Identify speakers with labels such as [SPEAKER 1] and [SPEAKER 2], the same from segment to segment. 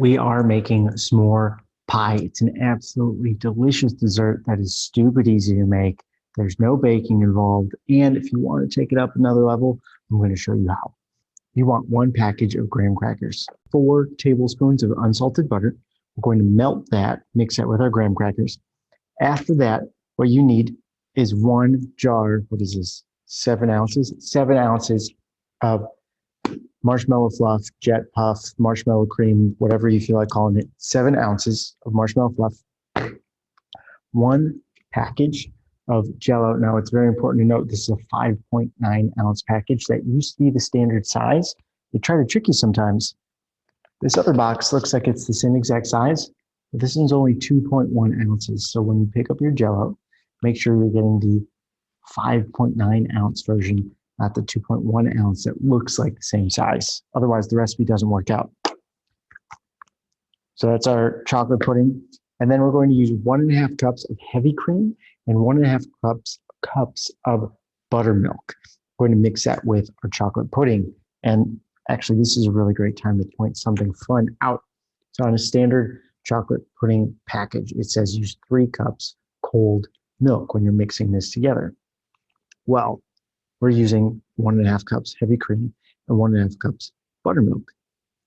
[SPEAKER 1] We are making s'more pie. It's an absolutely delicious dessert that is stupid easy to make. There's no baking involved. And if you want to take it up another level, I'm going to show you how. You want one package of graham crackers, 4 tablespoons of unsalted butter. We're going to melt that, mix that with our graham crackers. After that, what you need is 1 jar, what is this, 7 ounces? 7 ounces of marshmallow fluff, jet puff, marshmallow cream, whatever you feel like calling it. 7 ounces of marshmallow fluff. 1 package of Jell-O. Now, it's very important to note this is a 5.9 ounce package. That used to be the standard size. They try to trick you sometimes. This other box looks like it's the same exact size, but this one's only 2.1 ounces. So when you pick up your Jell-O, make sure you're getting the 5.9 ounce version, not the 2.1 ounce that looks like the same size. Otherwise, the recipe doesn't work out. So that's our chocolate pudding. And then we're going to use 1.5 cups of heavy cream and 1.5 cups of buttermilk. We're going to mix that with our chocolate pudding. And actually, this is a really great time to point something fun out. So on a standard chocolate pudding package, it says use 3 cups cold milk when you're mixing this together. Well, we're using 1.5 cups heavy cream and 1.5 cups buttermilk.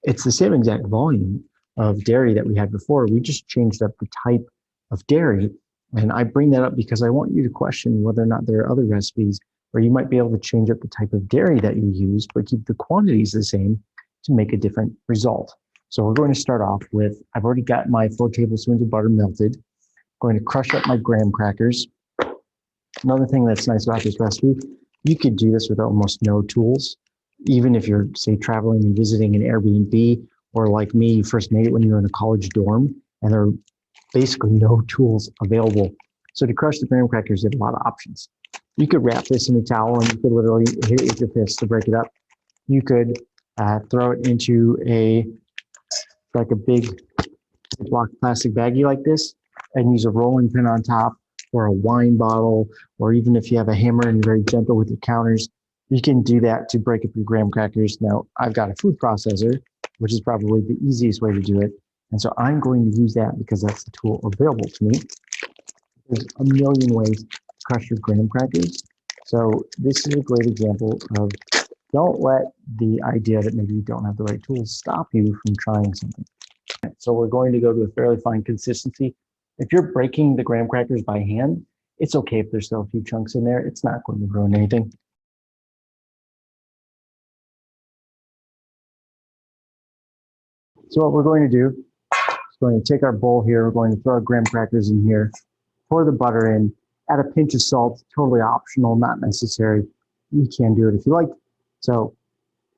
[SPEAKER 1] It's the same exact volume of dairy that we had before. We just changed up the type of dairy. And I bring that up because I want you to question whether or not there are other recipes where you might be able to change up the type of dairy that you use, but keep the quantities the same to make a different result. So we're going to start off with, I've already got my 4 tablespoons of butter melted. I'm going to crush up my graham crackers. Another thing that's nice about this recipe, you could do this with almost no tools. Even if you're, say, traveling and visiting an Airbnb, or like me, you first made it when you were in a college dorm, and there are basically no tools available. So to crush the graham crackers, you have a lot of options. You could wrap this in a towel and you could literally hit it with your fist to break it up. You could throw it into like a big block plastic baggie like this and use a rolling pin on top, or a wine bottle, or even if you have a hammer and you're very gentle with your counters, you can do that to break up your graham crackers. Now, I've got a food processor, which is probably the easiest way to do it. And so I'm going to use that because that's the tool available to me. There's a million ways to crush your graham crackers. So this is a great example of, don't let the idea that maybe you don't have the right tools stop you from trying something. So we're going to go to a fairly fine consistency. If you're breaking the graham crackers by hand, it's okay if there's still a few chunks in there. It's not going to ruin anything. So what we're going to do is going to take our bowl here. We're going to throw our graham crackers in here, pour the butter in, add a pinch of salt, totally optional, not necessary. You can do it if you like. So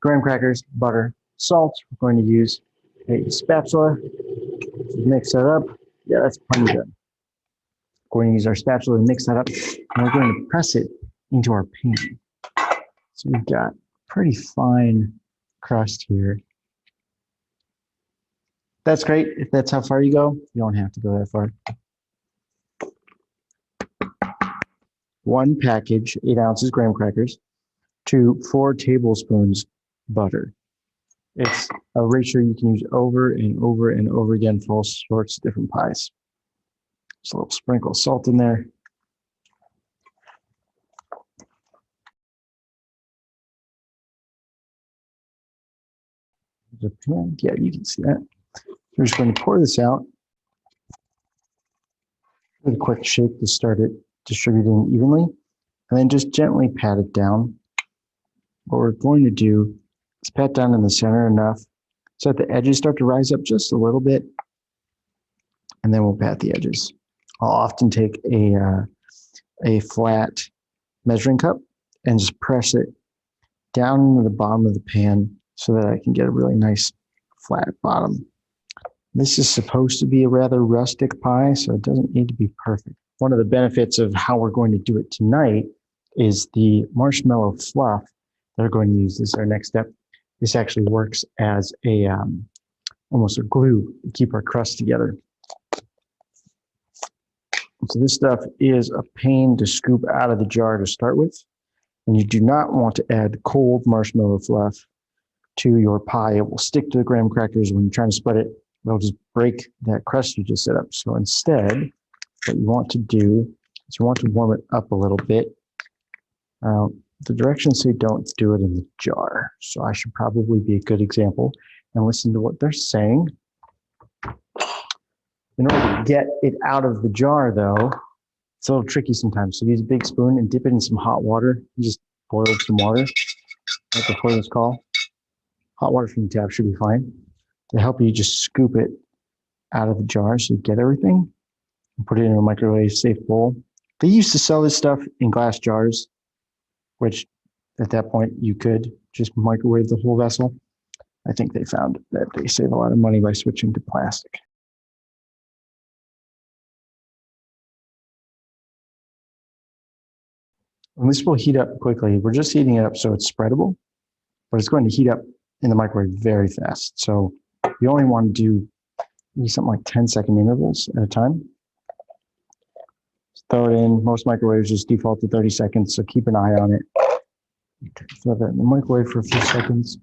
[SPEAKER 1] graham crackers, butter, salt. We're going to use a spatula to mix that up. Yeah, that's plenty good. We're going to use our spatula to mix that up, and we're going to press it into our pan. So we've got pretty fine crust here. That's great. If that's how far you go, you don't have to go that far. 1 package, 8 ounces graham crackers, to 4 tablespoons butter. It's a ratio you can use over and over and over again for all sorts of different pies. Just a little sprinkle of salt in there. There's a pan. Yeah, you can see that. We're just going to pour this out with a quick shake to start it distributing evenly, and then just gently pat it down. What we're going to do is pat down in the center enough so that the edges start to rise up just a little bit, and then we'll pat the edges. I'll often take a flat measuring cup and just press it down into the bottom of the pan so that I can get a really nice flat bottom. This is supposed to be a rather rustic pie, so it doesn't need to be perfect. One of the benefits of how we're going to do it tonight is the marshmallow fluff that we're going to use. This is our next step. This actually works as a almost a glue to keep our crust together. So this stuff is a pain to scoop out of the jar to start with, and you do not want to add cold marshmallow fluff to your pie. It will stick to the graham crackers when you're trying to spread it. It'll just break that crust you just set up. So instead, what you want to do is you want to warm it up a little bit. The directions say don't do it in the jar. So I should probably be a good example and listen to what they're saying. In order to get it out of the jar, though, it's a little tricky sometimes. So use a big spoon and dip it in some hot water. You just boil some water right before this call. Hot water from the tap should be fine to help you just scoop it out of the jar so you get everything and put it in a microwave safe bowl. They used to sell this stuff in glass jars, which at that point you could just microwave the whole vessel. I think they found that they save a lot of money by switching to plastic. And this will heat up quickly. We're just heating it up so it's spreadable, but it's going to heat up in the microwave very fast. So you only want to do maybe something like 10-second intervals at a time. Just throw it in. Most microwaves just default to 30 seconds, so keep an eye on it. Throw that in the microwave for a few seconds.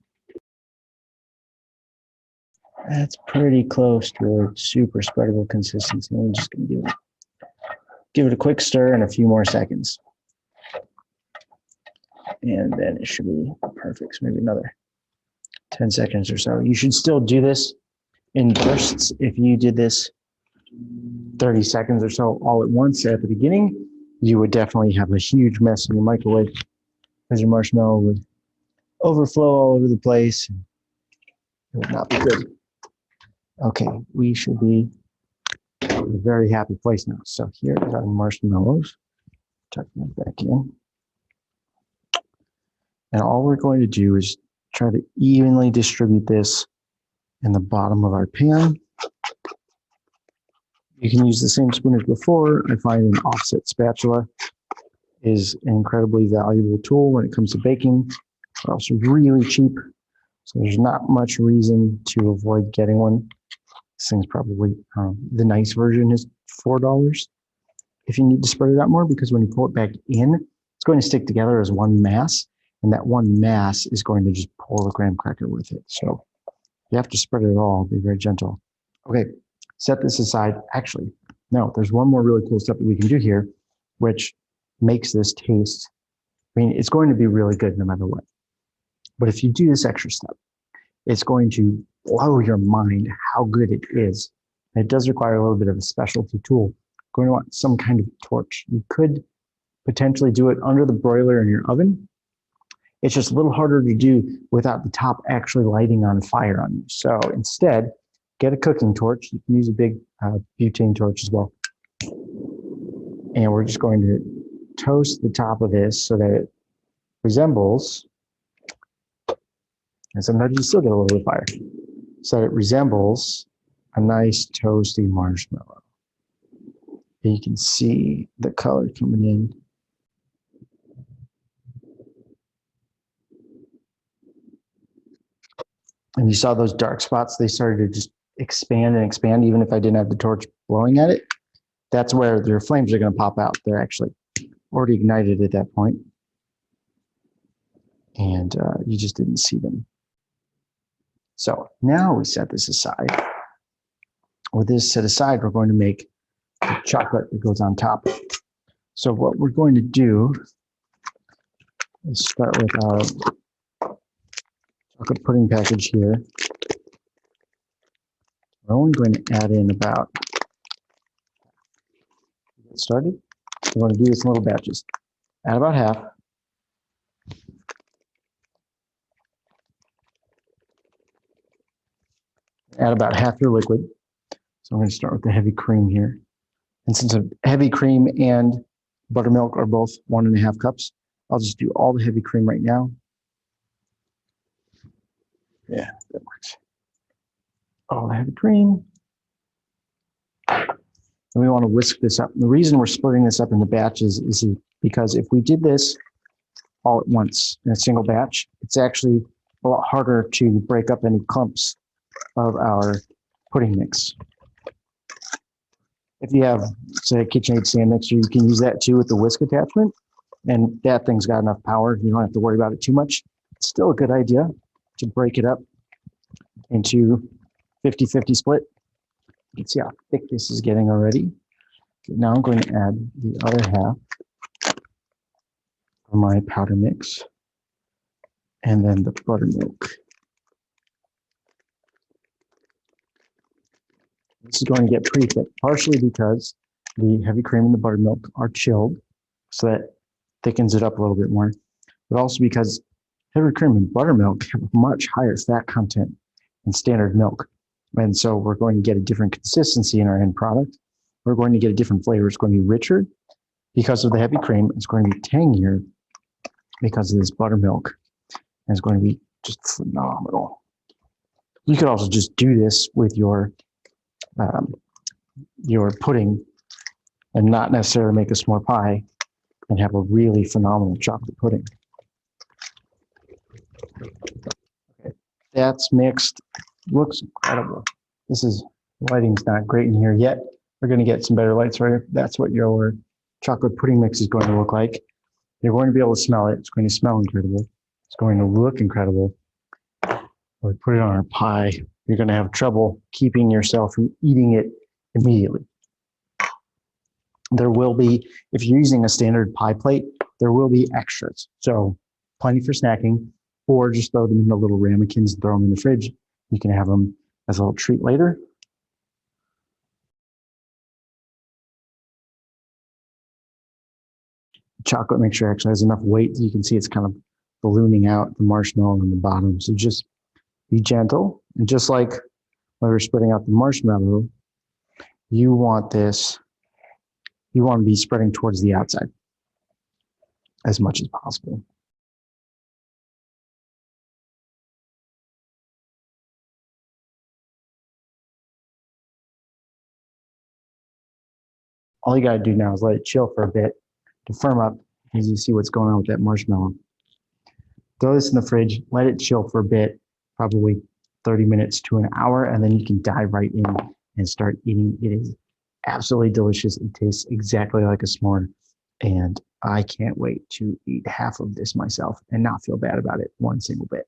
[SPEAKER 1] That's pretty close to a super spreadable consistency. I'm just going to give it a quick stir and a few more seconds. And then it should be perfect. So maybe another 10 seconds or so. You should still do this in bursts. If you did this 30 seconds or so all at once at the beginning, you would definitely have a huge mess in your microwave because your marshmallow would overflow all over the place. It would not be good. Okay, we should be in a very happy place now. So here is our marshmallows. Tuck them back in. And all we're going to do is try to evenly distribute this in the bottom of our pan. You can use the same spoon as before. I find an offset spatula is an incredibly valuable tool when it comes to baking. They're also really cheap, so there's not much reason to avoid getting one. This thing's probably, the nice version is $4 if you need to spread it out more, because when you pull it back in, it's going to stick together as one mass. And that one mass is going to just pull the graham cracker with it. So you have to spread it all, be very gentle. Okay, set this aside. Actually, no, there's one more really cool step that we can do here, which makes this taste, I mean, it's going to be really good no matter what. But if you do this extra step, it's going to blow your mind how good it is. And it does require a little bit of a specialty tool. You're going to want some kind of torch. You could potentially do it under the broiler in your oven. It's just a little harder to do without the top actually lighting on fire on you. So instead, get a cooking torch. You can use a big butane torch as well. And we're just going to toast the top of this so that it resembles, and sometimes you still get a little bit of fire, so that it resembles a nice toasty marshmallow. And you can see the color coming in. And you saw those dark spots, they started to just expand and expand, even if I didn't have the torch blowing at it. That's where their flames are going to pop out. They're actually already ignited at that point. And you just didn't see them. So now we set this aside. With this set aside, we're going to make the chocolate that goes on top. So what we're going to do is start with our chocolate pudding package here. We're only going to add in about, get started. We're going to do this in little batches. Add about half. Add about half your liquid. So I'm going to start with the heavy cream here. And since a heavy cream and buttermilk are both 1.5 cups, I'll just do all the heavy cream right now. Yeah, that works. All the heavy cream. And we want to whisk this up. And the reason we're splitting this up into batches is because if we did this all at once in a single batch, it's actually a lot harder to break up any clumps of our pudding mix. If you have, say, a KitchenAid stand mixer, you can use that too with the whisk attachment. And that thing's got enough power. You don't have to worry about it too much. It's still a good idea to break it up into 50-50 split. You can see how thick this is getting already. Okay, now I'm going to add the other half of my powder mix and then the buttermilk. This is going to get pretty thick, partially because the heavy cream and the buttermilk are chilled, so that thickens it up a little bit more, but also because heavy cream and buttermilk have a much higher fat content than standard milk. And so we're going to get a different consistency in our end product. We're going to get a different flavor. It's going to be richer because of the heavy cream. It's going to be tangier because of this buttermilk. And it's going to be just phenomenal. You could also just do this with your pudding and not necessarily make a s'more pie and have a really phenomenal chocolate pudding. Okay, that's mixed. Looks incredible. Lighting's not great in here yet. We're going to get some better lights right here. That's what your chocolate pudding mix is going to look like. You're going to be able to smell it. It's going to smell incredible. It's going to look incredible. When we put it on our pie, you're going to have trouble keeping yourself from eating it immediately. There will be, if you're using a standard pie plate, there will be extras. So plenty for snacking, or just throw them in the little ramekins and throw them in the fridge. You can have them as a little treat later. Chocolate mixture actually has enough weight that you can see it's kind of ballooning out the marshmallow on the bottom. So just be gentle. And just like when we're spreading out the marshmallow, you want to be spreading towards the outside as much as possible. All you got to do now is let it chill for a bit to firm up as you see what's going on with that marshmallow. Throw this in the fridge, let it chill for a bit, probably 30 minutes to an hour, and then you can dive right in and start eating. It is absolutely delicious. It tastes exactly like a s'more, and I can't wait to eat half of this myself and not feel bad about it one single bit.